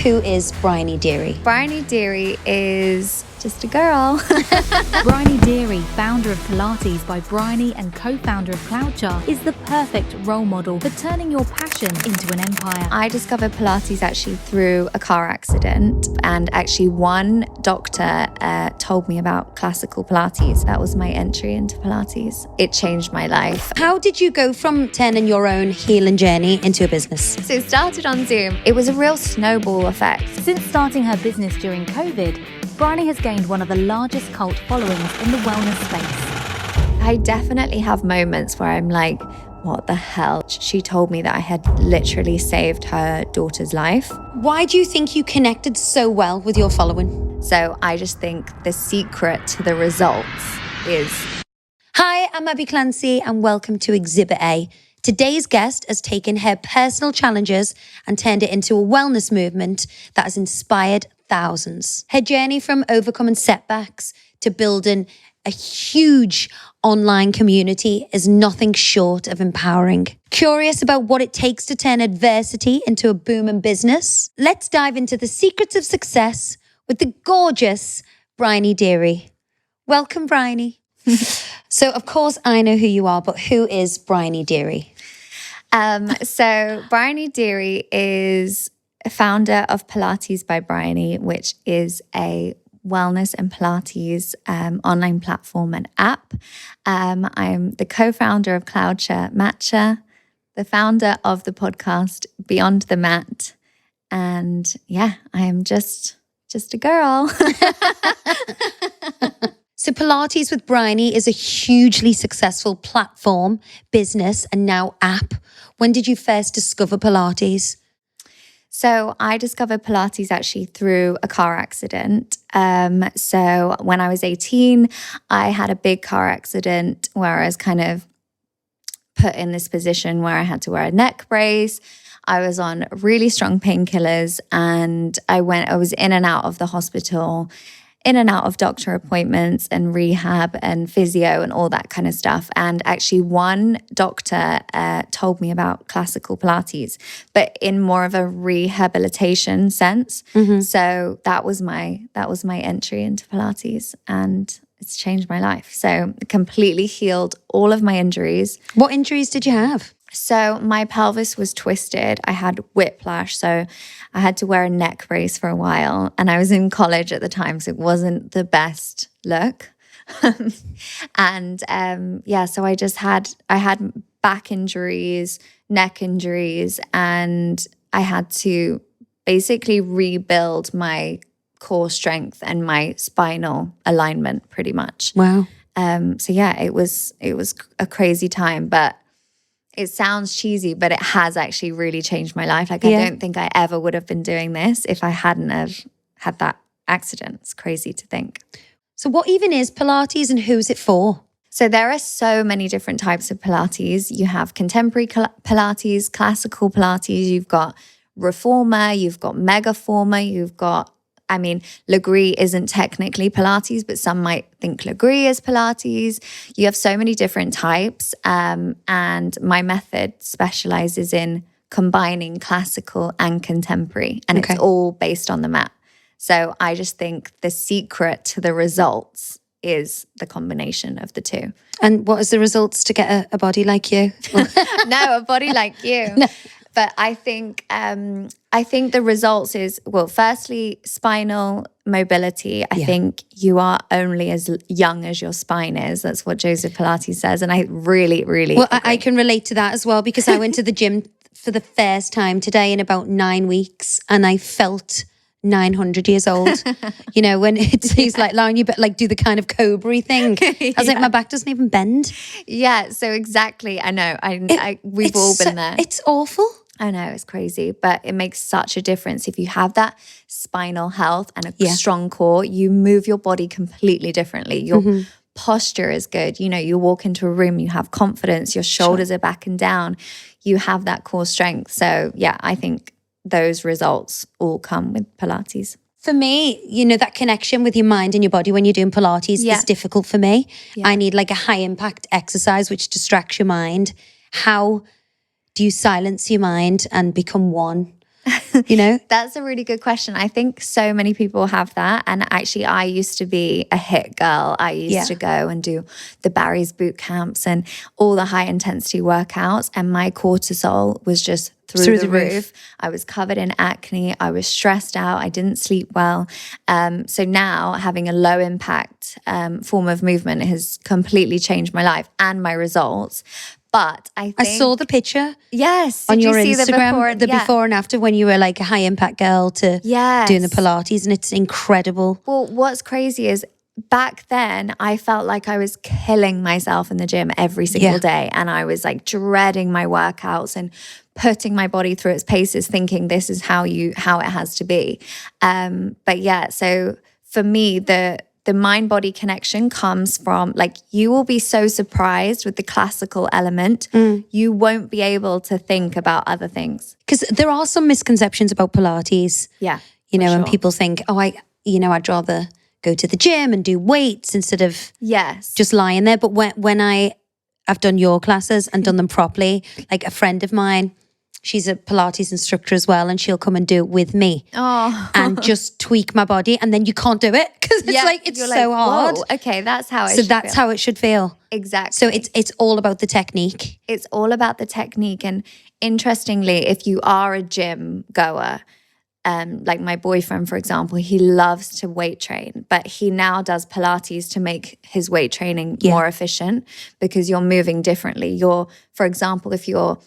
who is Bryony Deery? Bryony Deery is just a girl. Bryony Deery, founder of Pilates by Bryony and co-founder of Cloudchart, is the perfect role model for turning your passion into an empire. I discovered Pilates actually through a car accident, and actually one doctor told me about classical Pilates. That was my entry into Pilates. It changed my life. How did you go from turning your own healing journey into a business? So it started on Zoom. It was a real snowball effect. Since starting her business during COVID, Bryony has gained one of the largest cult followings in the wellness space. I definitely have moments where I'm like, what the hell? She told me that I had literally saved her daughter's life. Why do you think you connected so well with your following? So I just think the secret to the results is... Hi, I'm Abbey Clancy and welcome to Exhibit A. Today's guest has taken her personal challenges and turned it into a wellness movement that has inspired thousands. Her journey from overcoming setbacks to building a huge online community is nothing short of empowering. Curious about what it takes to turn adversity into a booming business? Let's dive into the secrets of success with the gorgeous Bryony Deery. Welcome, Bryony. So, of course, I know who you are, but who is Bryony Deery? So Bryony Deery is a founder of Pilates by Bryony, which is a wellness and Pilates online platform and app. I'm the co-founder of Cloudchart Matcha, the founder of the podcast Beyond the Mat. And yeah, I am just a girl. So Pilates with Bryony is a hugely successful platform, business, and now app. When did you first discover Pilates? So I discovered Pilates actually through a car accident. So when I was 18, I had a big car accident where I was kind of put in this position where I had to wear a neck brace. I was on really strong painkillers, and I was in and out of the hospital, in and out of doctor appointments and rehab and physio and all that kind of stuff. And actually one doctor told me about classical Pilates, but in more of a rehabilitation sense. Mm-hmm. So that was my entry into Pilates, and it's changed my life. So completely healed all of my injuries. What injuries did you have? So my pelvis was twisted. I had whiplash, so I had to wear a neck brace for a while. And I was in college at the time, so it wasn't the best look. And so I had back injuries, neck injuries, and I had to basically rebuild my core strength and my spinal alignment pretty much. Wow. So yeah, it was a crazy time, but it sounds cheesy, but it has actually really changed my life. I don't think I ever would have been doing this if I hadn't have had that accident. It's crazy to think. So what even is Pilates and who's it for? So there are so many different types of Pilates. You have contemporary Pilates, classical Pilates, you've got reformer, you've got megaformer, you've got, Legree isn't technically Pilates, but some might think Legree is Pilates. You have so many different types. And my method specializes in combining classical and contemporary. And It's all based on the mat. So I just think the secret to the results is the combination of the two. And what is the results to get a body like you? No, a body like you. No. But I think the results is, well, firstly, spinal mobility. I think you are only as young as your spine is. That's what Joseph Pilates says. And I really, really agree. I can relate to that as well, because I went to the gym for the first time today in about 9 weeks, and I felt 900 years old. You know, when he's like allowing you, but like do the kind of cobra thing. I was like, my back doesn't even bend. Yeah, so exactly. I know. We've all been there. It's awful. I know, it's crazy, but it makes such a difference. If you have that spinal health and a strong core, you move your body completely differently. Your posture is good. You know, you walk into a room, you have confidence, your shoulders are back and down, you have that core strength. So yeah, I think those results all come with Pilates. For me, you know, that connection with your mind and your body when you're doing Pilates is difficult for me. Yeah. I need like a high impact exercise which distracts your mind. How do you silence your mind and become one? You know? That's a really good question. I think so many people have that. And actually, I used to be a HIIT girl. I used to go and do the Barry's boot camps and all the high intensity workouts. And my cortisol was just through the roof. I was covered in acne. I was stressed out. I didn't sleep well. So now having a low impact form of movement has completely changed my life and my results. But I saw the picture. Yes. On Did your you see Instagram, the before and after when you were like a high impact girl to doing the Pilates, and it's incredible. Well, what's crazy is back then I felt like I was killing myself in the gym every single day. And I was like dreading my workouts and putting my body through its paces, thinking this is how it has to be. But yeah, so for me, the mind-body connection comes from, like, you will be so surprised with the classical element. You won't be able to think about other things. Because there are some misconceptions about Pilates. Yeah. You know, and people think, I'd rather go to the gym and do weights instead of just lying there. But when I've done your classes and done them properly, like a friend of mine, she's a Pilates instructor as well, and she'll come and do it with me and just tweak my body, and then you can't do it because it's so hard. Okay, that's how it should feel. So that's how it should feel. Exactly. So it's all about the technique. It's all about the technique. And interestingly, if you are a gym goer, like my boyfriend, for example, he loves to weight train, but he now does Pilates to make his weight training more efficient because you're moving differently. For example, if you're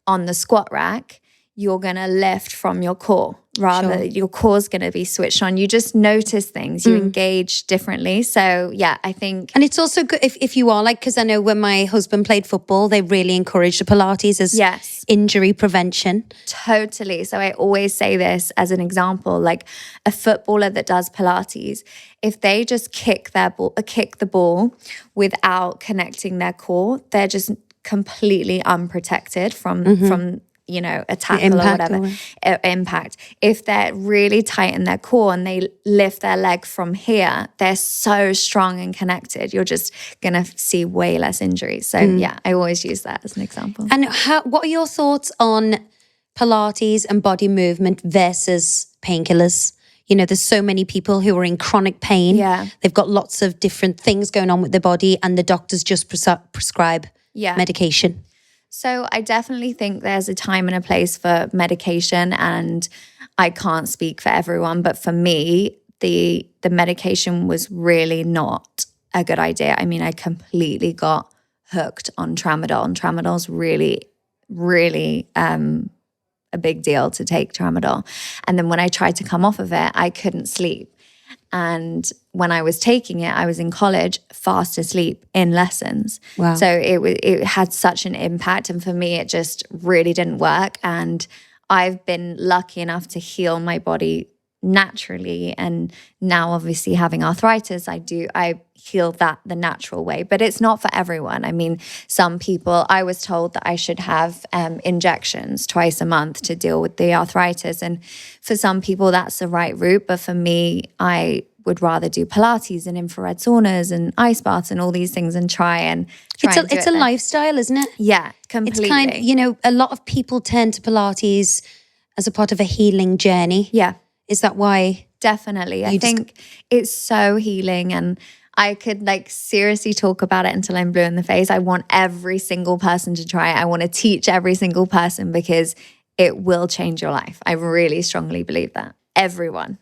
on the squat rack, you're going to lift from your core. Rather, your core's going to be switched on. You just notice things. You engage differently. So yeah, I think. And it's also good if you are like, because I know when my husband played football, they really encouraged the Pilates as injury prevention. Totally. So I always say this as an example, like a footballer that does Pilates, if they just kick the ball without connecting their core, they're just completely unprotected from a tackle or whatever impact. If they're really tight in their core and they lift their leg from here, they're so strong and connected. You're just gonna see way less injuries. So yeah, I always use that as an example. And what are your thoughts on Pilates and body movement versus painkillers? You know, there's so many people who are in chronic pain. Yeah. They've got lots of different things going on with their body, and the doctors just prescribe medication. So I definitely think there's a time and a place for medication, and I can't speak for everyone, but for me, the medication was really not a good idea. I mean, I completely got hooked on tramadol, and tramadol's really, really a big deal to take tramadol. And then when I tried to come off of it, I couldn't sleep. And when I was taking it, I was in college, fast asleep in lessons. Wow. So it had such an impact. And for me, it just really didn't work. And I've been lucky enough to heal my body naturally. And now obviously having arthritis, I heal that the natural way, but it's not for everyone. I mean, some people, I was told that I should have injections twice a month to deal with the arthritis. And for some people that's the right route. But for me, I would rather do Pilates and infrared saunas and ice baths and all these things and try and it's a lifestyle, isn't it? Yeah, completely. It's a lot of people turn to Pilates as a part of a healing journey. Yeah. Is that why? Definitely. I think it's so healing, and I could seriously talk about it until I'm blue in the face. I want every single person to try it. I want to teach every single person because it will change your life. I really strongly believe that. Everyone.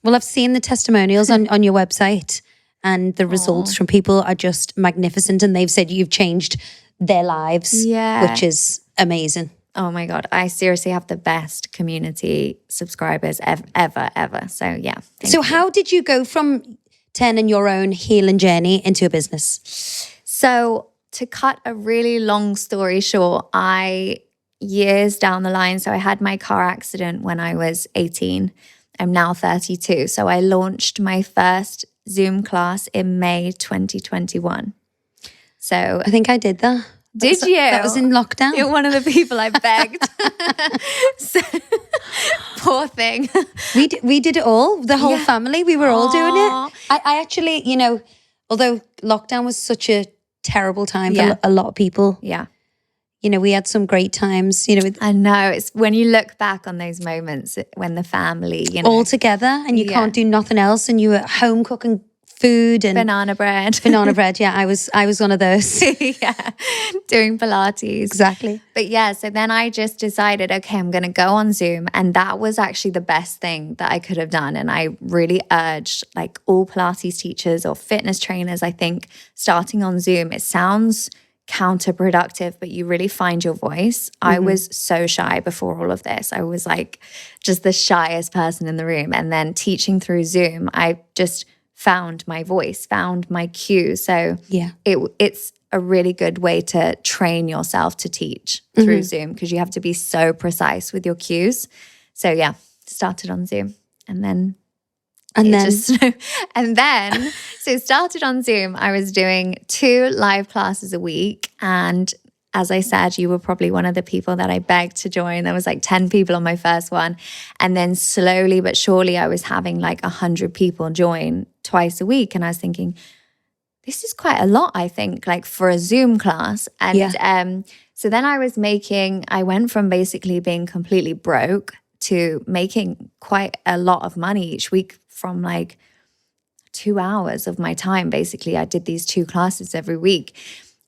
Well, I've seen the testimonials on your website, and the results from people are just magnificent, and they've said you've changed their lives, which is amazing. Oh my God, I seriously have the best community subscribers ever. So yeah. So how did you go from turning your own healing journey into a business? So to cut a really long story short, years down the line, so I had my car accident when I was 18. I'm now 32. So I launched my first Zoom class in May 2021. So I think I did that. Did you? That was in lockdown. You're one of the people I begged. Poor thing. We did it all. The whole family. We were all doing it. I actually, although lockdown was such a terrible time for a lot of people. Yeah. we had some great times, I know. It's when you look back on those moments when the family, all together, and you can't do nothing else, and you were at home cooking food and banana bread. Banana bread, yeah. I was one of those. Yeah, doing Pilates. Exactly. But yeah, so then I just decided, okay, I'm going to go on Zoom. And that was actually the best thing that I could have done. And I really urged like all Pilates teachers or fitness trainers, I think, starting on Zoom, it sounds counterproductive, but you really find your voice. I was so shy before all of this. I was like just the shyest person in the room. And then teaching through Zoom, I just found my voice, found my cue. So it's a really good way to train yourself to teach through Zoom, because you have to be so precise with your cues. So yeah, started on Zoom and then so started on Zoom. I was doing 2 live classes a week. And as I said, you were probably one of the people that I begged to join. There was like 10 people on my first one. And then slowly but surely I was having like 100 people join twice a week. And I was thinking, this is quite a lot, I think, like for a Zoom class. And so then I went from basically being completely broke to making quite a lot of money each week from like 2 hours of my time. Basically, I did these 2 classes every week.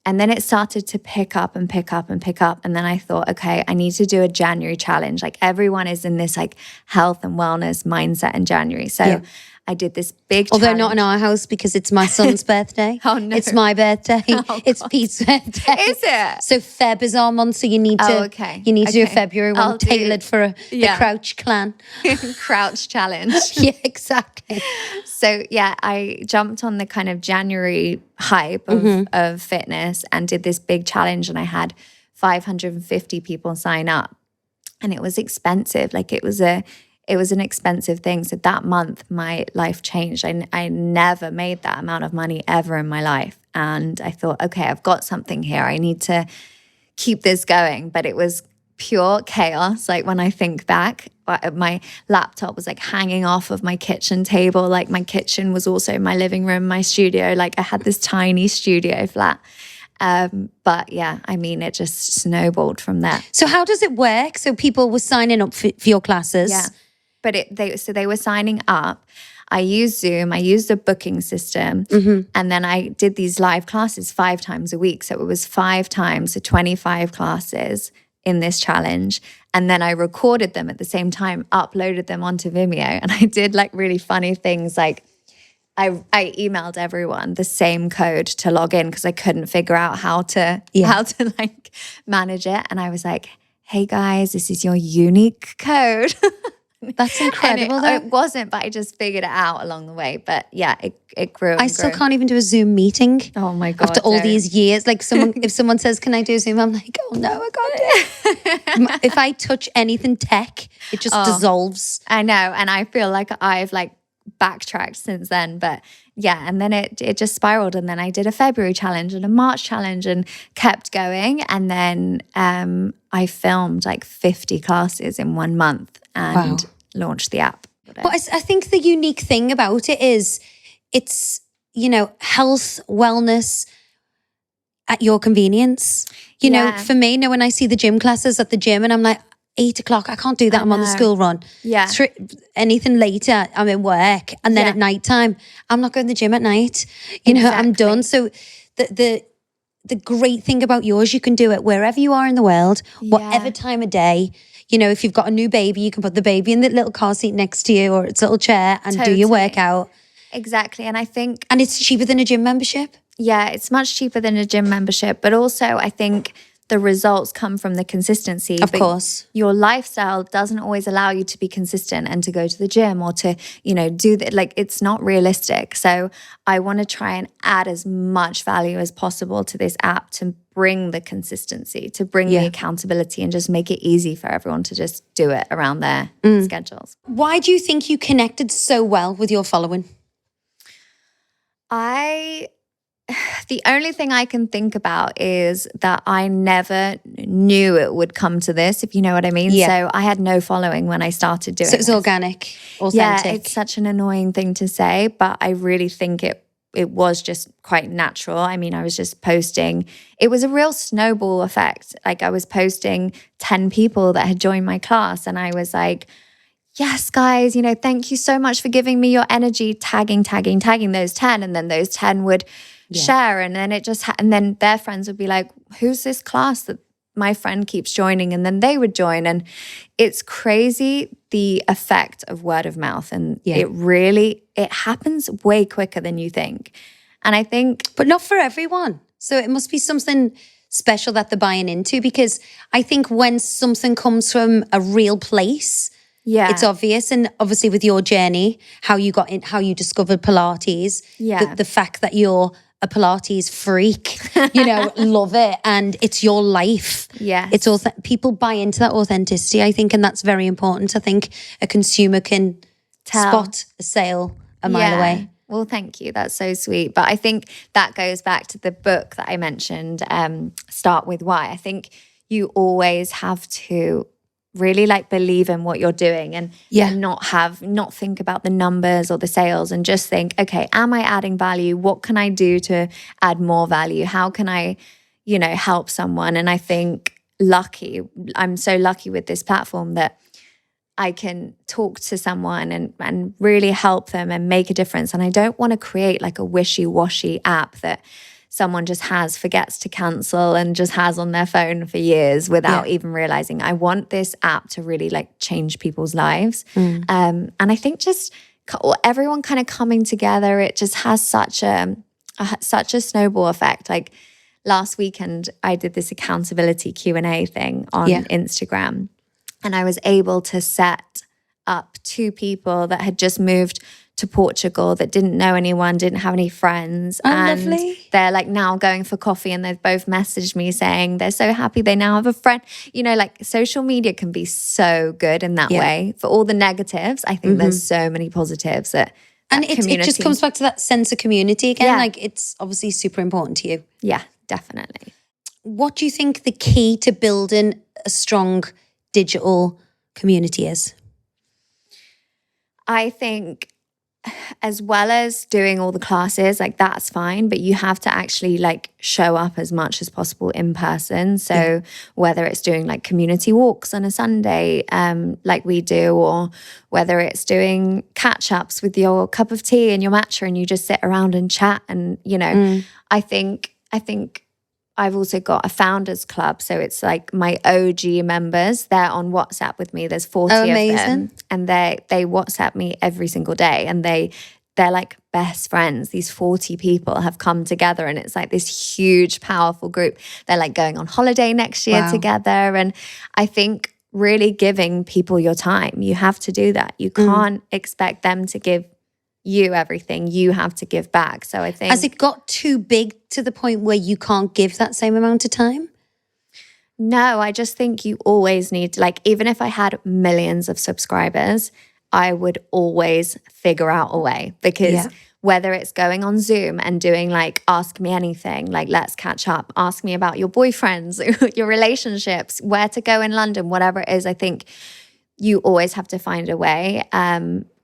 And then it started to pick up and pick up and pick up. And then I thought, okay, I need to do a January challenge. Like everyone is in this like health and wellness mindset in January. So I did this big Although challenge. not in our house, because it's my son's birthday. Oh, no. It's my birthday. It's God. Pete's birthday. Is it? So Feb is our month, so you need to do a February one tailored for the Crouch clan. Crouch challenge. Yeah, exactly. So yeah, I jumped on the kind of January hype of fitness and did this big challenge, and I had 550 people sign up, and it was expensive. Like it was an expensive thing. So that month, my life changed. I never made that amount of money ever in my life. And I thought, okay, I've got something here. I need to keep this going. But it was pure chaos. Like when I think back, my laptop was like hanging off of my kitchen table. Like my kitchen was also my living room, my studio. Like I had this tiny studio flat. But yeah, I mean, it just snowballed from there. So how does it work? So people were signing up for your classes. Yeah. But they were signing up. I used Zoom, I used a booking system, and then I did these live classes 5 times a week. So it was 5 times, so 25 classes in this challenge. And then I recorded them at the same time, uploaded them onto Vimeo. And I did like really funny things, like I emailed everyone the same code to log in because I couldn't figure out how to like manage it. And I was like, hey guys, this is your unique code. That's incredible, though. It wasn't, but I just figured it out along the way. But yeah, it grew. I still can't even do a Zoom meeting. Oh my God. After all these years. Like if someone says, can I do a Zoom? I'm like, oh no, I can't do it. If I touch anything tech, it just dissolves. I know. And I feel like I've like backtracked since then. But yeah, and then it just spiraled. And then I did a February challenge and a March challenge and kept going. And then I filmed like 50 classes in 1 month and launched the app. But I think the unique thing about it is it's, health, wellness at your convenience. You know, for me, when I see the gym classes at the gym and I'm like, 8 o'clock, I can't do that. I'm on the school run. Yeah. Anything later, I'm in work. And then at nighttime, I'm not going to the gym at night. I'm done. So the great thing about yours, you can do it wherever you are in the world, whatever time of day. If you've got a new baby, you can put the baby in the little car seat next to you or its little chair and do your workout. Exactly. And I think... And it's cheaper than a gym membership. Yeah, it's much cheaper than a gym membership. But also, I think the results come from the consistency. Of course. Your lifestyle doesn't always allow you to be consistent and to go to the gym or to, do that. Like, it's not realistic. So I want to try and add as much value as possible to this app to bring the consistency, to bring the accountability and just make it easy for everyone to just do it around their schedules. Why do you think you connected so well with your following? The only thing I can think about is that I never knew it would come to this, if you know what I mean. Yeah. So I had no following when I started doing it. So it's organic, authentic. Yeah, it's such an annoying thing to say, but I really think it it was just quite natural. I mean, I was just posting. It was a real snowball effect. Like I was posting 10 people that had joined my class, and I was like, yes, guys, thank you so much for giving me your energy, tagging those 10. And then those 10 would share. And then it just, and then their friends would be like, who's this class that my friend keeps joining? And then they would join. And it's crazy, the effect of word of mouth. And it happens way quicker than you think. And I think, but not for everyone. So it must be something special that they're buying into, because I think when something comes from a real place, it's obvious. And obviously with your journey, how you got in, how you discovered Pilates, the fact that you're a Pilates freak, love it. And it's your life. Yeah. It's all people buy into that authenticity, I think. And that's very important. I think a consumer can spot a sale a mile away. Well, thank you. That's so sweet. But I think that goes back to the book that I mentioned, Start With Why. I think you always have to really believe in what you're doing and not think about the numbers or the sales, and just think, okay, am I adding value? What can I do to add more value? How can I, help someone? And I think I'm so lucky with this platform that I can talk to someone and really help them and make a difference. And I don't want to create a wishy-washy app that someone just forgets to cancel and just has on their phone for years without even realizing. I want this app to really change people's lives. And I think just everyone kind of coming together, it just has such a snowball effect. Last weekend, I did this accountability Q&A thing on Instagram, and I was able to set up 2 people that had just moved to Portugal that didn't know anyone, didn't have any friends. And lovely. They're now going for coffee, and they've both messaged me saying they're so happy they now have a friend. Social media can be so good in that way. For all the negatives, I think there's so many positives that and it just comes back to that sense of community again. It's obviously super important to you. Yeah, definitely. What do you think the key to building a strong digital community is? I think, as well as doing all the classes, that's fine, but you have to actually show up as much as possible in person. So whether it's doing community walks on a Sunday, like we do, or whether it's doing catch-ups with your cup of tea and your matcha and you just sit around and chat. And, I think I've also got a founders club. So it's my OG members, they're on WhatsApp with me. There's 40 of them. And they WhatsApp me every single day. And they're best friends. These 40 people have come together, and it's this huge, powerful group. They're going on holiday next year together. And I think really giving people your time, you have to do that. You can't expect them to give you everything. You have to give back. So I think, has it got too big to the point where you can't give that same amount of time? No, I just think you always need, even if I had millions of subscribers, I would always figure out a way, because whether it's going on Zoom and doing ask me anything, let's catch up, ask me about your boyfriends, your relationships, where to go in London, whatever it is, I think you always have to find a way.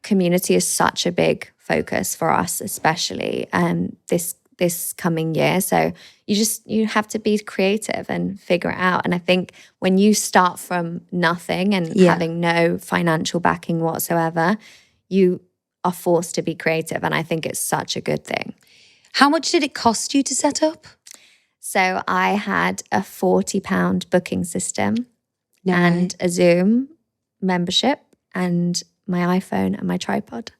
Community is such a big focus for us, especially this coming year. So you have to be creative and figure it out. And I think when you start from nothing and having no financial backing whatsoever, you are forced to be creative. And I think it's such a good thing. How much did it cost you to set up? So I had a £40 booking system and a Zoom membership and my iPhone and my tripod.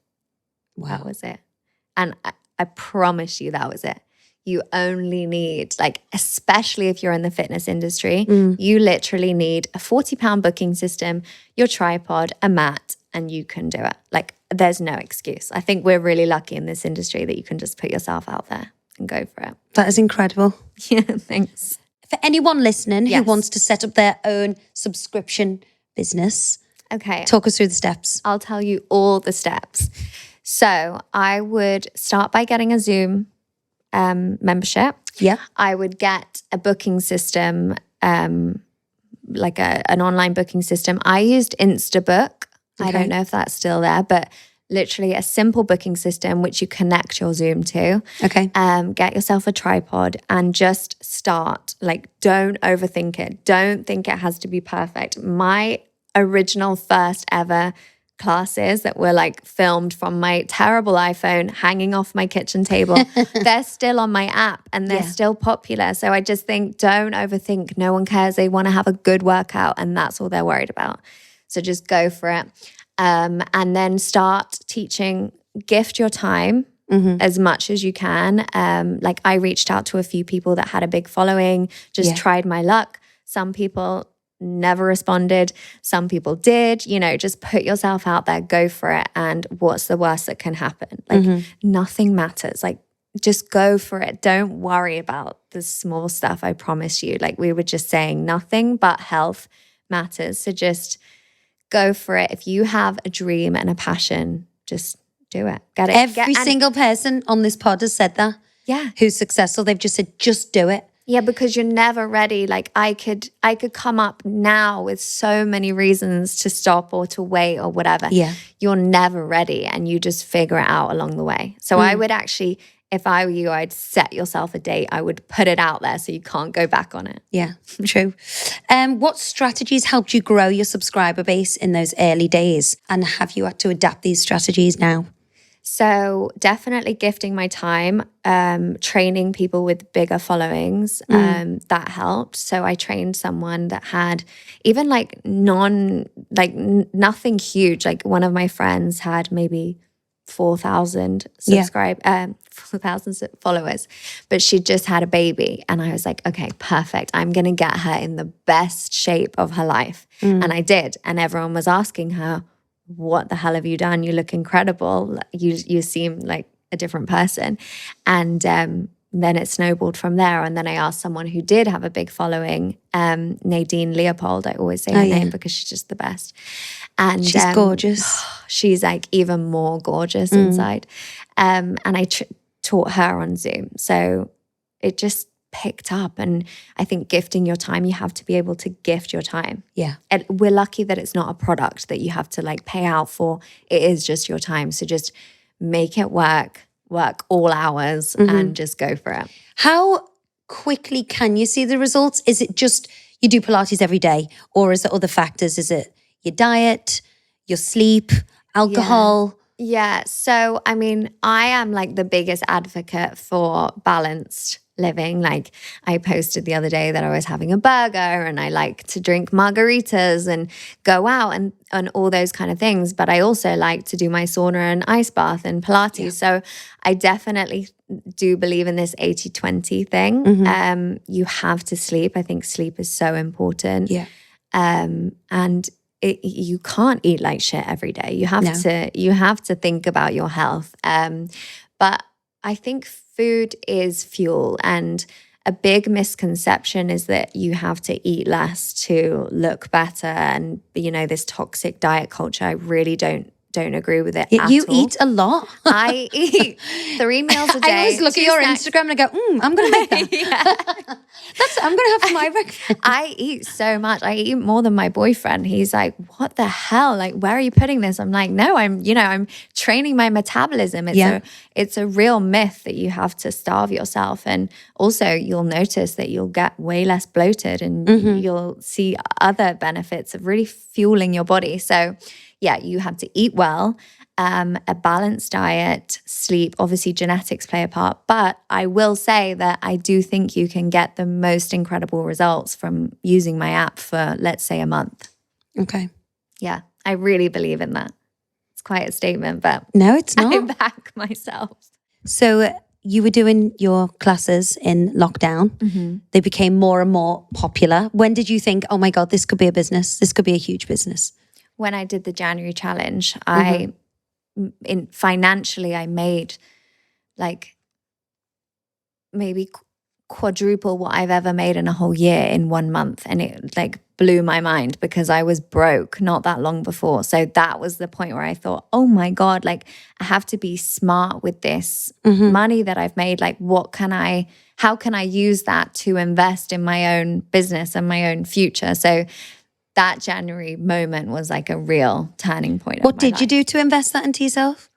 Wow. That was it. And I promise you that was it. You only need, especially if you're in the fitness industry, you literally need a £40 booking system, your tripod, a mat, and you can do it. There's no excuse. I think we're really lucky in this industry that you can just put yourself out there and go for it. That is incredible. Yeah, thanks. For anyone listening who wants to set up their own subscription business, okay, talk us through the steps. I'll tell you all the steps. So I would start by getting a Zoom membership. Yeah. I would get a booking system, an online booking system. I used Instabook. Okay. I don't know if that's still there, but literally a simple booking system which you connect your Zoom to. Okay. Get yourself a tripod and just start. Like, don't overthink it. Don't think it has to be perfect. My original first ever classes that were like filmed from my terrible iPhone hanging off my kitchen table, they're still on my app and they're still popular. So I just think, don't overthink. No one cares. They want to have a good workout and that's all they're worried about. So just go for it. And then start teaching, gift your time as much as you can. Like, I reached out to a few people that had a big following, just tried my luck. Some people never responded. Some people did. You know, just put yourself out there, go for it. And what's the worst that can happen? Like, nothing matters. Like, just go for it. Don't worry about the small stuff, I promise you. Like we were just saying, nothing but health matters. So just go for it. If you have a dream and a passion, just do it. Get it. Every single person on this pod has said that. Yeah. Who's successful. They've just said, just do it. Yeah, because you're never ready. Like I could come up now with so many reasons to stop or to wait or whatever. Yeah. You're never ready and you just figure it out along the way. So I would actually, if I were you, I'd set yourself a date. I would put it out there so you can't go back on it. Yeah, true. What strategies helped you grow your subscriber base in those early days? And have you had to adapt these strategies now? So definitely gifting my time, training people with bigger followings, that helped. So I trained someone that had even like nothing huge. Like one of my friends had maybe 4,000 4,000 followers, but she just had a baby. And I was like, okay, perfect. I'm going to get her in the best shape of her life. And I did. And everyone was asking her, what the hell have you done? You look incredible. You seem like a different person. And then it snowballed from there. And then I asked someone who did have a big following, Nadine Leopold. I always say her name because she's just the best. And she's gorgeous. She's like even more gorgeous inside. And I taught her on Zoom. So it just picked up. And I think gifting your time, you have to be able to gift your time. Yeah. And we're lucky that it's not a product that you have to like pay out for. It is just your time. So just make it work all hours and just go for it. How quickly can you see the results? Is it just you do Pilates every day, or is it other factors? Is it your diet, your sleep, alcohol? Yeah. So, I mean, I am like the biggest advocate for balanced living. Like I posted the other day that I was having a burger and I like to drink margaritas and go out and all those kind of things. But I also like to do my sauna and ice bath and Pilates. Yeah. So I definitely do believe in this 80-20 thing. You have to sleep. I think sleep is so important. Yeah. And you can't eat like shit every day. You have to think about your health. But I think food is fuel, and a big misconception is that you have to eat less to look better. And this toxic diet culture, I really don't agree with it. You eat a lot. I eat 3 meals a day. I always look at your snacks. Instagram and I go, I'm going to make that. I'm going to have for my breakfast. I eat so much. I eat more than my boyfriend. He's like, what the hell? Like, where are you putting this? I'm like, no, I'm training my metabolism. It's a real myth that you have to starve yourself. And also you'll notice that you'll get way less bloated and you'll see other benefits of really fueling your body. So yeah, you have to eat well, a balanced diet, sleep. Obviously, genetics play a part. But I will say that I do think you can get the most incredible results from using my app for, let's say, a month. Okay. Yeah, I really believe in that. It's quite a statement, but no, it's not. I back myself. So you were doing your classes in lockdown. They became more and more popular. When did you think, oh my God, this could be a business? This could be a huge business? When I did the January challenge, financially I made like maybe quadruple what I've ever made in a whole year in 1 month. And it like blew my mind because I was broke not that long before. So that was the point where I thought, oh my God, like I have to be smart with this money that I've made. Like how can I use that to invest in my own business and my own future? So that January moment was like a real turning point. What did you do to invest that into yourself?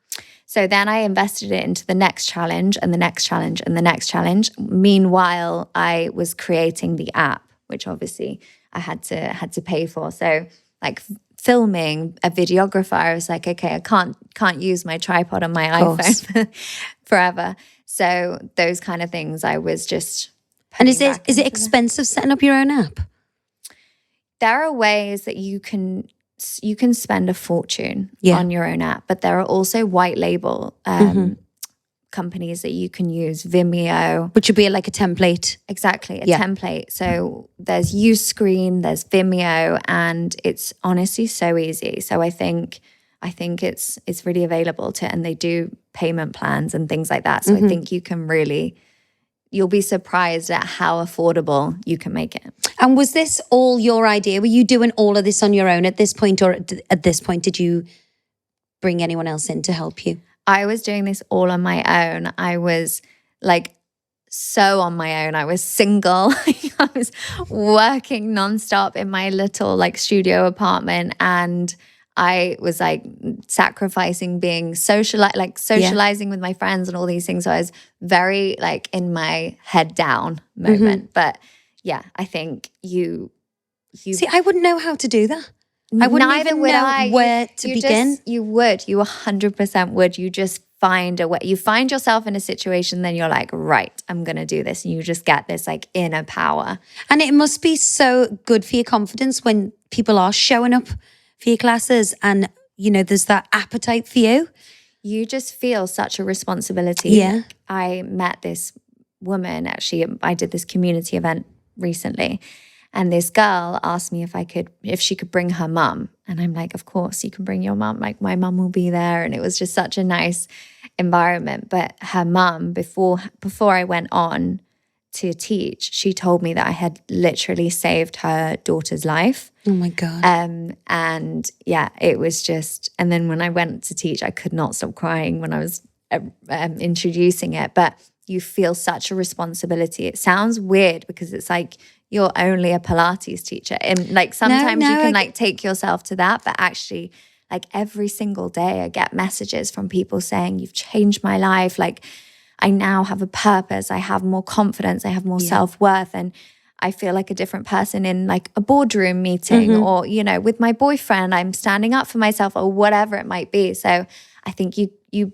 So then I invested it into the next challenge and the next challenge and the next challenge. Meanwhile, I was creating the app, which obviously I had to pay for. So like filming, a videographer, I was like, okay, I can't use my tripod on my iPhone forever. So those kind of things I was just. And is it expensive setting up your own app? There are ways that you can spend a fortune on your own app, but there are also white label companies that you can use, Vimeo. Which would be like a template. Exactly, a template. So there's Uscreen, there's Vimeo, and it's honestly so easy. So I think it's really available and they do payment plans and things like that. So I think you'll be surprised at how affordable you can make it. And was this all your idea? Were you doing all of this on your own at this point, or at this point did you bring anyone else in to help you? I was doing this all on my own. I was like so on my own. I was single. I was working nonstop in my little like studio apartment, and I was like sacrificing being socializing with my friends and all these things. So I was very like in my head down moment. But yeah, I think you see, I wouldn't know how to do that. I wouldn't even know where to begin. You 100% would. You just find a way. You find yourself in a situation, then you're like, right, I'm going to do this. And you just get this like inner power. And it must be so good for your confidence when people are showing up for your classes and, you know, there's that appetite for you. You just feel such a responsibility. Yeah. I met this woman, actually, I did this community event recently, and this girl asked me if she could bring her mum. And I'm like, of course you can bring your mum. Like my mum will be there. And it was just such a nice environment. But her mum, before I went on to teach, she told me that I had literally saved her daughter's life. Oh my God. And yeah, it was just, and then when I went to teach, I could not stop crying when I was introducing it. But you feel such a responsibility. It sounds weird because it's like you're only a Pilates teacher. And like sometimes you can like take yourself to that, but actually like every single day I get messages from people saying, you've changed my life. Like I now have a purpose. I have more confidence. I have more self-worth. And I feel like a different person in like a boardroom meeting or, you know, with my boyfriend, I'm standing up for myself or whatever it might be. So I think you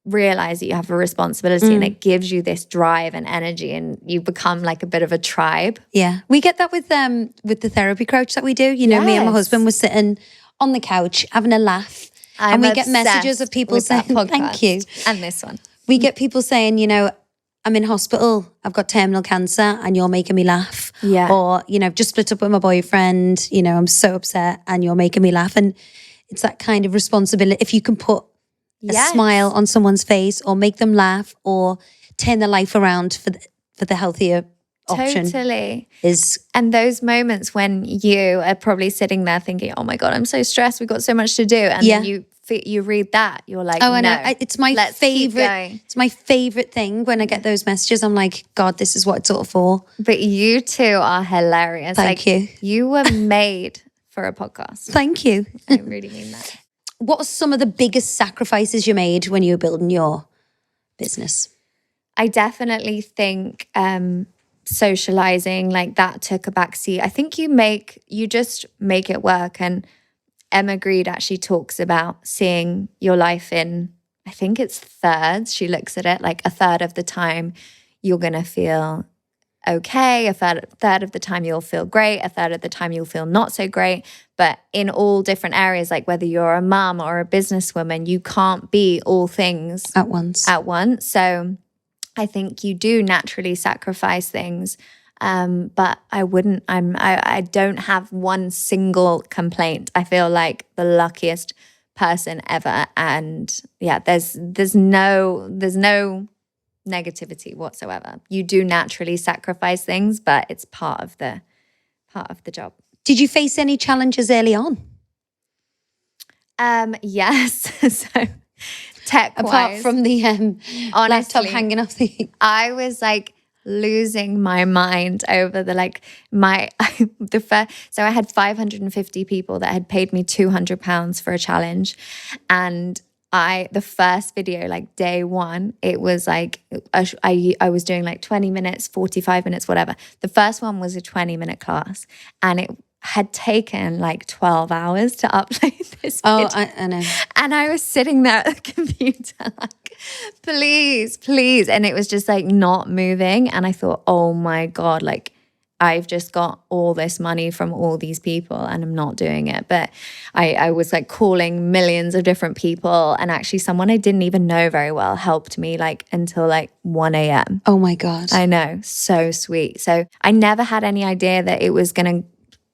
realize that you have a responsibility and it gives you this drive and energy and you become like a bit of a tribe. Yeah. We get that with the therapy coach that we do. You know, me and my husband were sitting on the couch having a laugh and we get messages of people saying, thank you. And this one. We get people saying, you know, I'm in hospital, I've got terminal cancer and you're making me laugh. Yeah. Or, you know, I've just split up with my boyfriend, you know, I'm so upset and you're making me laugh. And it's that kind of responsibility. If you can put a smile on someone's face or make them laugh or turn their life around for the healthier option. Totally. And those moments when you are probably sitting there thinking, oh my God, I'm so stressed, we've got so much to do. And then you read that, you're like, oh, I no, know. It's my favorite. It's my favorite thing when I get those messages. I'm like, God, this is what it's all for. But you two are hilarious. Thank you. You were made for a podcast. Thank you. I really mean that. What were some of the biggest sacrifices you made when you were building your business? I definitely think socializing, like that took a backseat. I think you just make it work. And Emma Greed actually talks about seeing your life in, I think it's thirds. She looks at it like a third of the time you're going to feel okay, a third of the time you'll feel great, a third of the time you'll feel not so great. But in all different areas, like whether you're a mum or a businesswoman, you can't be all things at once. So I think you do naturally sacrifice things. But I don't have one single complaint. I feel like the luckiest person ever. And yeah, there's no negativity whatsoever. You do naturally sacrifice things, but it's part of the job. Did you face any challenges early on? Yes. So tech-wise, apart from the honestly, laptop hanging off the... I was like, losing my mind over the so I had 550 people that had paid me £200 for a challenge. And the first video, like day one, it was like, I was doing like 20 minutes, 45 minutes, whatever. The first one was a 20-minute class, and it had taken like 12 hours to upload this video. Oh, I know. And I was sitting there at the computer like, please. And it was just like not moving. And I thought, oh my God, like I've just got all this money from all these people and I'm not doing it. But I was like calling millions of different people, and actually someone I didn't even know very well helped me like until like 1 a.m. Oh my God. I know, so sweet. So I never had any idea that it was going to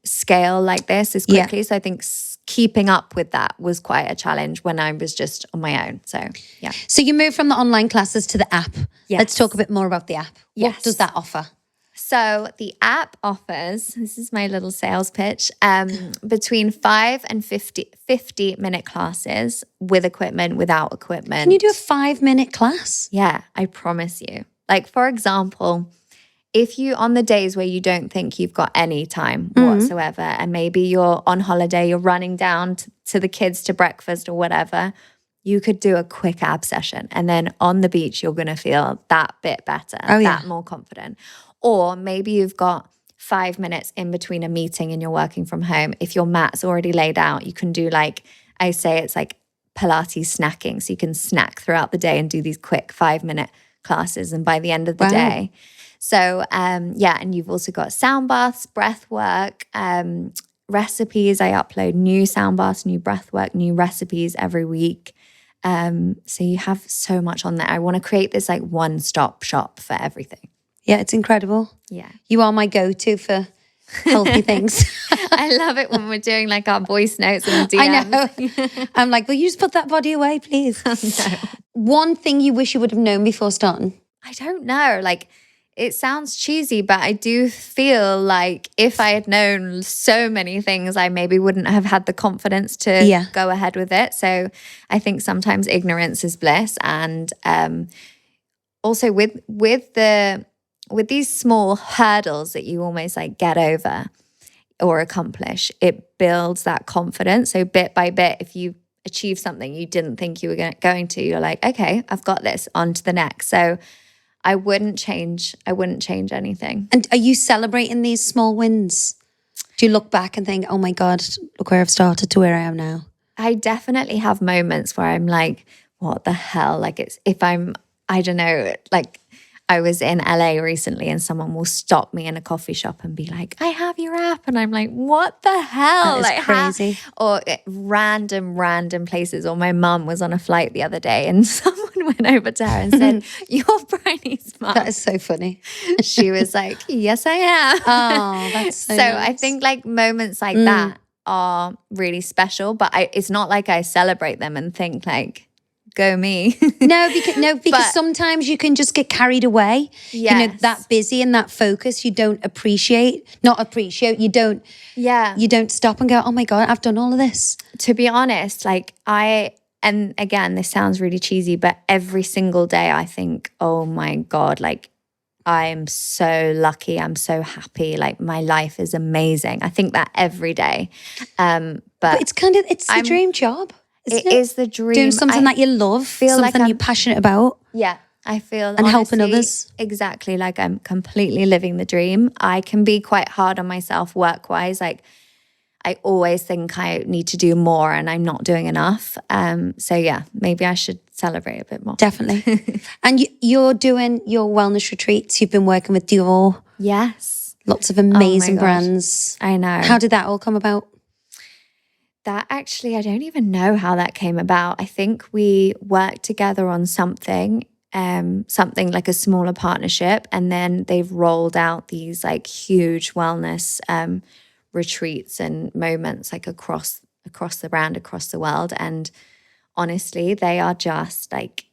scale like this as quickly. So I think keeping up with that was quite a challenge when I was just on my own. So yeah. So you moved from the online classes to the app. Yes. Let's talk a bit more about the app. Yes. What does that offer? So the app offers, this is my little sales pitch, between 5 and 50-minute classes with equipment, without equipment. Can you do a 5-minute class? Yeah, I promise you. Like, for example, if you, on the days where you don't think you've got any time whatsoever, and maybe you're on holiday, you're running down to the kids to breakfast or whatever, you could do a quick ab session. And then on the beach, you're going to feel that bit better, that more confident. Or maybe you've got 5 minutes in between a meeting and you're working from home. If your mat's already laid out, you can do like, I say it's like Pilates snacking. So you can snack throughout the day and do these quick 5-minute classes. And by the end of the day. So and you've also got sound baths, breath work, recipes. I upload new sound baths, new breath work, new recipes every week. So you have so much on there. I want to create this like one-stop shop for everything. Yeah, it's incredible. Yeah. You are my go-to for healthy things. I love it when we're doing like our voice notes and DMs. I know. I'm like, will you just put that body away, please? No. One thing you wish you would have known before starting? I don't know. Like, it sounds cheesy, but I do feel like if I had known so many things, I maybe wouldn't have had the confidence to go ahead with it. So I think sometimes ignorance is bliss. And also with these small hurdles that you almost like get over or accomplish, it builds that confidence. So bit by bit, if you achieve something you didn't think you were going to, you're like, okay, I've got this, on to the next. So I wouldn't change anything. And are you celebrating these small wins? Do you look back and think, oh my God, look where I've started to where I am now? I definitely have moments where I'm like, what the hell? Like I don't know, like I was in LA recently and someone will stop me in a coffee shop and be like, I have your app. And I'm like, what the hell? That is crazy. Or random places. Or my mum was on a flight the other day and someone went over to her and said, you're Bryony's mum. That is so funny. She was like, yes, I am. Oh, that's so nice. I think like moments like that are really special, but it's not like I celebrate them and think like, go me. No, because sometimes you can just get carried away. Yes. You know, that busy and that focus, you don't you don't stop and go, oh my God, I've done all of this. To be honest, like and again, this sounds really cheesy, but every single day I think, oh my God, like I am so lucky. I'm so happy. Like my life is amazing. I think that every day. But it's the dream job. It is the dream. Doing something that you love, something you're passionate about. Yeah, I feel and honestly, helping others. Exactly, like I'm completely living the dream. I can be quite hard on myself work-wise. Like I always think I need to do more and I'm not doing enough. So yeah, maybe I should celebrate a bit more. Definitely. And you're doing your wellness retreats. You've been working with Dior. Yes. Lots of amazing brands. I know. How did that all come about? That actually, I don't even know how that came about. I think we worked together on something like a smaller partnership. And then they've rolled out these like huge wellness retreats and moments like across the brand, across the world. And honestly, they are just like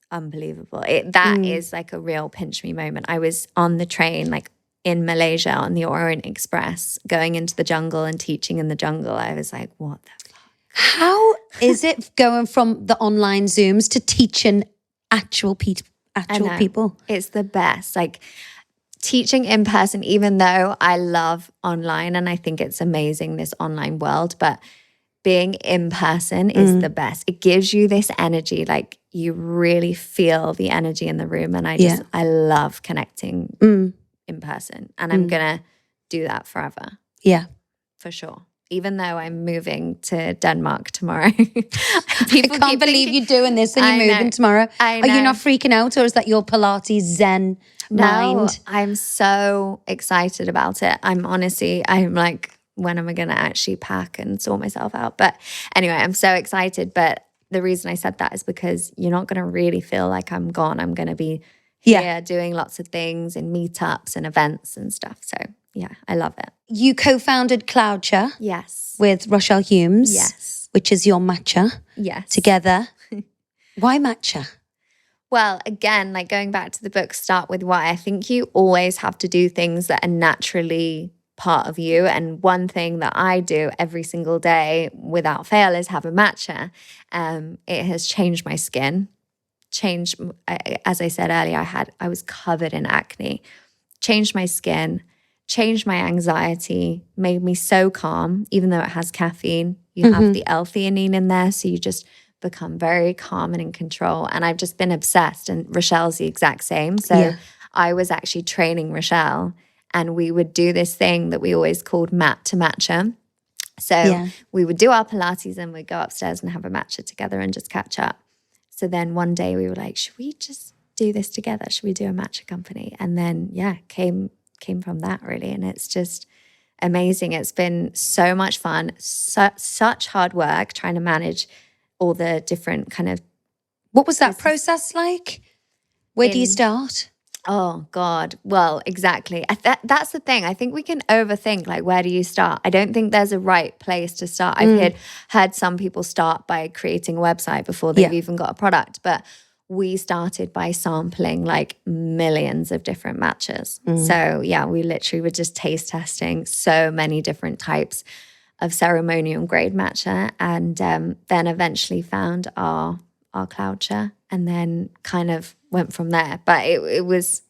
unbelievable. That is like a real pinch me moment. I was on the train like in Malaysia on the Orient Express, going into the jungle and teaching in the jungle. I was like, what the fuck? How is it going from the online Zooms to teaching actual actual people. It's the best. Like teaching in person, even though I love online and I think it's amazing, this online world, but being in person is the best. It gives you this energy, like you really feel the energy in the room. And I love connecting in person. And I'm going to do that forever. Yeah. For sure. Even though I'm moving to Denmark tomorrow. I can't believe you're doing this and you're moving tomorrow. I know. Are you not freaking out, or is that your Pilates Zen mind? I'm so excited about it. I'm like, when am I going to actually pack and sort myself out? But anyway, I'm so excited. But the reason I said that is because you're not going to really feel like I'm gone. I'm going to be here doing lots of things and meetups and events and stuff. So yeah, I love it. You co-founded Cloudcha. Yes. With Rochelle Humes. Yes. Which is your matcha. Yes. Together. Why matcha? Well, again, like going back to the book, Start With Why, I think you always have to do things that are naturally part of you. And one thing that I do every single day without fail is have a matcha. It has changed my skin. As I said earlier, I was covered in acne. Changed my skin, changed my anxiety, made me so calm. Even though it has caffeine, you have the L-theanine in there, so you just become very calm and in control. And I've just been obsessed, and Rochelle's the exact same. So I was actually training Rochelle, and we would do this thing that we always called mat to matcha. So we would do our Pilates and we'd go upstairs and have a matcha together and just catch up. So then one day we were like, should we just do this together? Should we do a matcha company? And then, came from that really. And it's just amazing. It's been so much fun, such hard work trying to manage all the different kind of. What was that process like? Where do you start? Oh God. Well, exactly. That's the thing. I think we can overthink, like, where do you start? I don't think there's a right place to start. I've heard some people start by creating a website before they've even got a product, but we started by sampling like millions of different matches. So we literally were just taste testing so many different types of ceremonial grade matcha, and then eventually found our Cloudcha, and then kind of went from there. But it was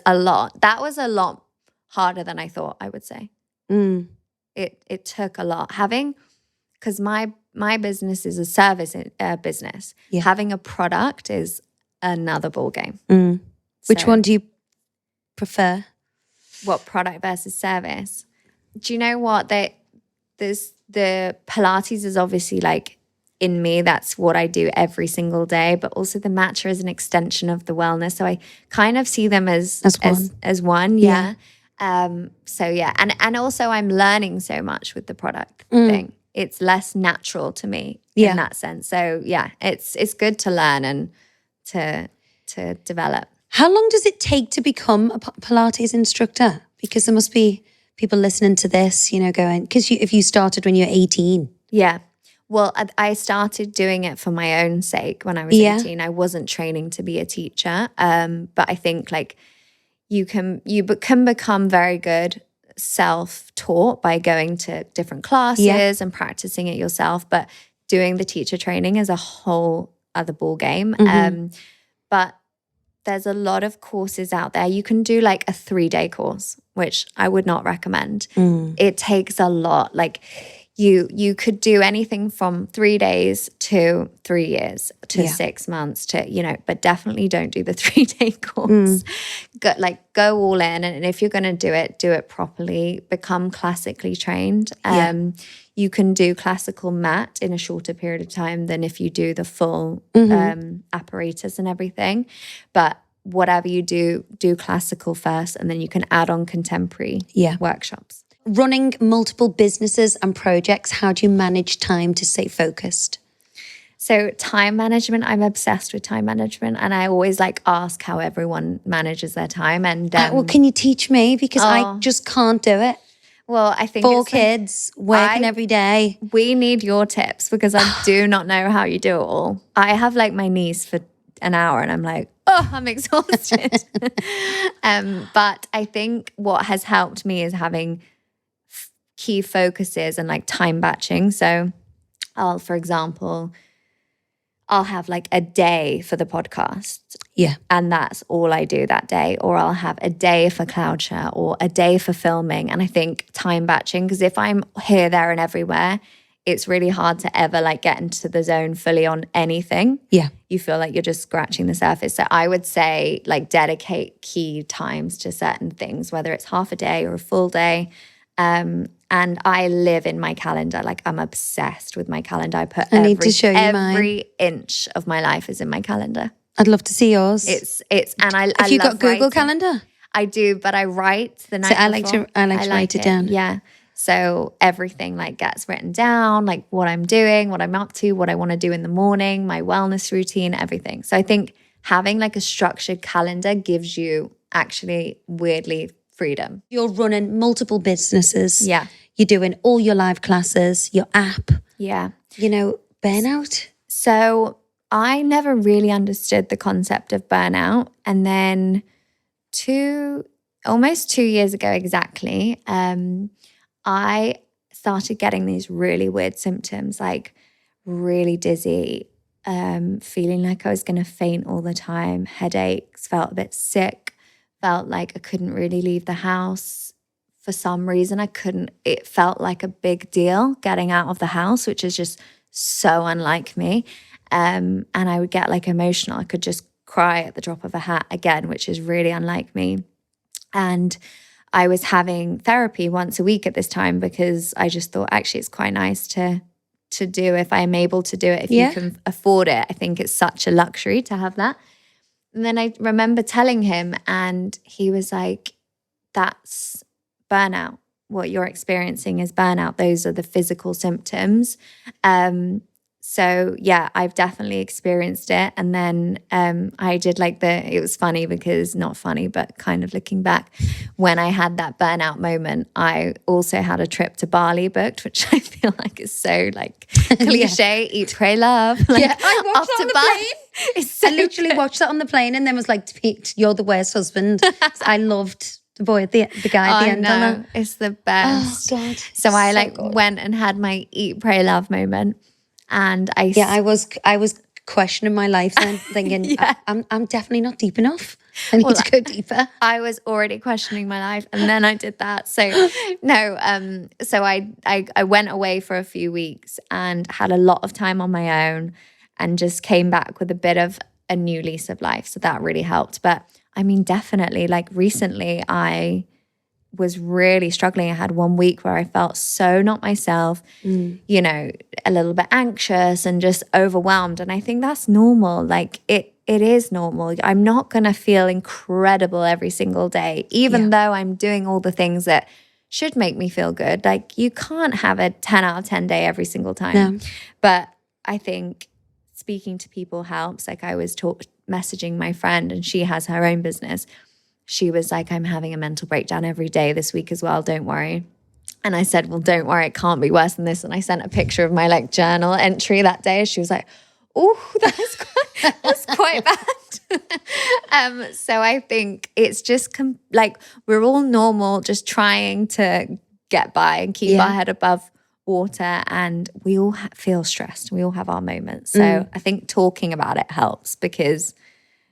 a lot. That was a lot harder than I thought, I would say. It took a lot. Because my business is a service business. Having a product is another ball game. Which one do you prefer? What, product versus service? Do you know what? There's the Pilates is obviously like in me. That's what I do every single day. But also the matcha is an extension of the wellness. So I kind of see them as one. Yeah. And also I'm learning so much with the product thing. It's less natural to me in that sense. So it's good to learn and to develop. How long does it take to become a Pilates instructor? Because there must be people listening to this, going, because if you started when you were 18. Yeah. Well, I started doing it for my own sake when I was 18. I wasn't training to be a teacher. But I think like you can become very good self-taught by going to different classes and practicing it yourself. But doing the teacher training is a whole other ball game. But there's a lot of courses out there. You can do like a 3-day course, which I would not recommend. It takes a lot. Like you could do anything from 3 days to 3 years to 6 months to, but definitely don't do the 3-day course. Go all in. And if you're going to do it properly, become classically trained. You can do classical mat in a shorter period of time than if you do the full apparatus and everything. But whatever you do classical first, and then you can add on contemporary workshops. Running multiple businesses and projects, how do you manage time to stay focused? So time management, I'm obsessed with time management, and I always ask how everyone manages their time. And well, can you teach me? Because I just can't do it. Well, I think 4 kids, working every day. We need your tips because I do not know how you do it all. I have my niece for an hour and I'm like, I'm exhausted. But I think what has helped me is having key focuses and time batching. So for example, I'll have like a day for the podcast. Yeah. And that's all I do that day. Or I'll have a day for CloudShare or a day for filming. And I think time batching, because if I'm here, there, and everywhere, it's really hard to ever like get into the zone fully on anything. Yeah. You feel like you're just scratching the surface. So I would say like dedicate key times to certain things, whether it's half a day or a full day. And I live in my calendar. Like I'm obsessed with my calendar. I put I need to show you every inch of my life is in my calendar. I'd love to see yours. It's and I Have you love got Google writing. Calendar? I do, but I write the night So I before. like to write it down. Yeah. So everything like gets written down, like what I'm doing, what I'm up to, what I want to do in the morning, my wellness routine, everything. So I think having like a structured calendar gives you actually weirdly freedom. You're running multiple businesses. Yeah. You're doing all your live classes, your app, Yeah. burnout. So I never really understood the concept of burnout. And then almost 2 years ago exactly, I started getting these really weird symptoms, like really dizzy, feeling like I was going to faint all the time, headaches, felt a bit sick, felt like I couldn't really leave the house. For some reason, it felt like a big deal getting out of the house, which is just so unlike me. And I would get like emotional. I could just cry at the drop of a hat again, which is really unlike me. And I was having therapy once a week at this time because I just thought actually it's quite nice to do if I'm able to do it, if you can afford it. I think it's such a luxury to have that. And then I remember telling him and he was like, that's burnout. What you're experiencing is burnout. Those are the physical symptoms. So yeah, I've definitely experienced it. And then I did it was funny because not funny, but kind of looking back, when I had that burnout moment, I also had a trip to Bali booked, which I feel like is so like cliche, eat, pray, love. Like, I watched that on the plane. It's so I literally watched that on the plane and then was like, you're the worst husband. I loved the boy, the guy at the end. No, it's the best. Oh God. So I went and had my eat, pray, love moment. And I was questioning my life then, thinking I'm definitely not deep enough. I need to go deeper. I was already questioning my life, and then I did that. So no, so I went away for a few weeks and had a lot of time on my own, and just came back with a bit of a new lease of life. So that really helped. But I mean, definitely, like recently, I was really struggling. I had 1 week where I felt so not myself, a little bit anxious and just overwhelmed. And I think that's normal. Like it is normal. I'm not going to feel incredible every single day, even though I'm doing all the things that should make me feel good. Like you can't have a 10 out of 10 day every single time. No. But I think speaking to people helps. Like I was messaging my friend and she has her own business. She was like, I'm having a mental breakdown every day this week as well. Don't worry. And I said, well, don't worry. It can't be worse than this. And I sent a picture of my like journal entry that day. She was like, oh, that's quite bad. So I think it's just like we're all normal, just trying to get by and keep our head above water. And we all feel stressed. We all have our moments. So I think talking about it helps because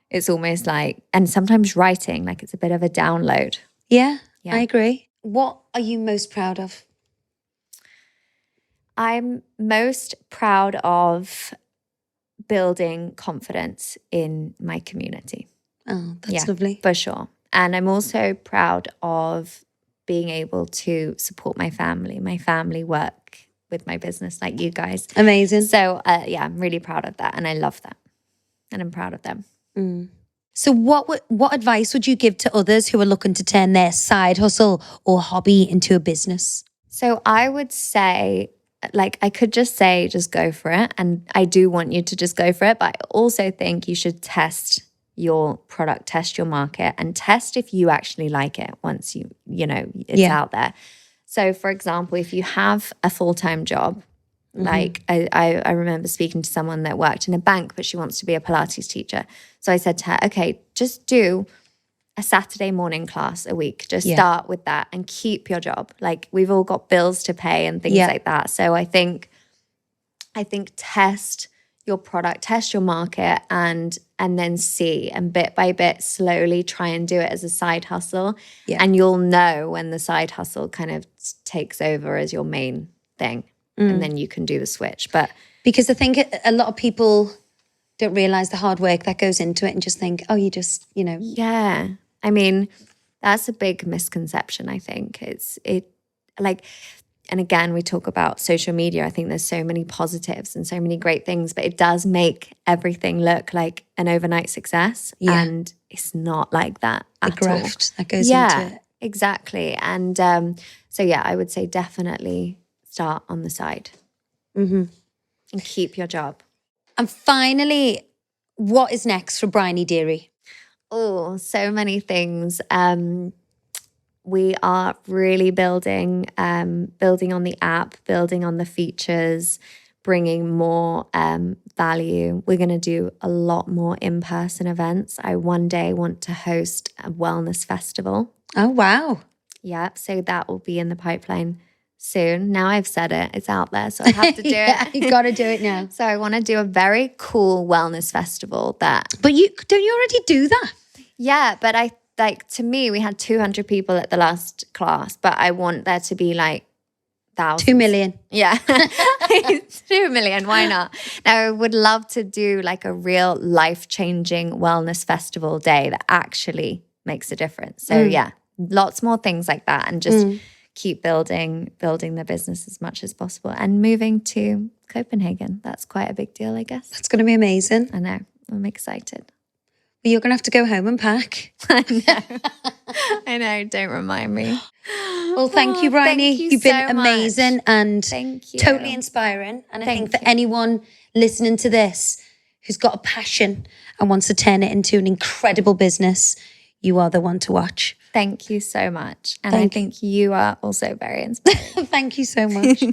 it's almost like, and sometimes writing, like it's a bit of a download. Yeah, I agree. What are you most proud of? I'm most proud of building confidence in my community. Oh, that's lovely. For sure. And I'm also proud of being able to support my family work with my business like you guys. Amazing. So I'm really proud of that. And I love that. And I'm proud of them. So what advice would you give to others who are looking to turn their side hustle or hobby into a business? So I would say, like, I could just say, just go for it. And I do want you to just go for it. But I also think you should test your product, test your market, and test if you actually like it once it's out there. So for example, if you have a full-time job, like I remember speaking to someone that worked in a bank, but she wants to be a Pilates teacher. So I said to her, okay, just do a Saturday morning class a week. Just start with that and keep your job. Like we've all got bills to pay and things like that. So I think test your product, test your market, and then see, and bit by bit slowly try and do it as a side hustle. Yeah. And you'll know when the side hustle kind of takes over as your main thing. And then you can do the switch. But because I think a lot of people don't realize the hard work that goes into it and just think, oh, you just, yeah, I mean, that's a big misconception. I think and again, we talk about social media. I think there's so many positives and so many great things, but it does make everything look like an overnight success. Yeah. And it's not like that the at all. graft that goes into it. Exactly. And so, yeah, I would say definitely start on the side and keep your job. And finally, what is next for Bryony Deery? Oh, so many things. We are really building on the app, building on the features, bringing more value. We're going to do a lot more in-person events. I one day want to host a wellness festival. Oh, wow. Yeah, so that will be in the pipeline soon. Now I've said it, it's out there, so I have to do it. You got to do it now. So I want to do a very cool wellness festival that... But don't you already do that? Yeah, but to me, we had 200 people at the last class, but I want there to be like thousands. 2 million. Yeah. 2 million, why not? Now, I would love to do like a real life-changing wellness festival day that actually makes a difference. So yeah, lots more things like that, and just keep building the business as much as possible, and moving to Copenhagen. That's quite a big deal, I guess. That's going to be amazing. I know. I'm excited. Well, you're going to have to go home and pack. I know. Don't remind me. Well, thank you, Bryony. You've been so amazing and Thank you. totally inspiring. And I think for anyone listening to this who's got a passion and wants to turn it into an incredible business, you are the one to watch. Thank you so much. And I think you are also very inspiring. Thank you so much.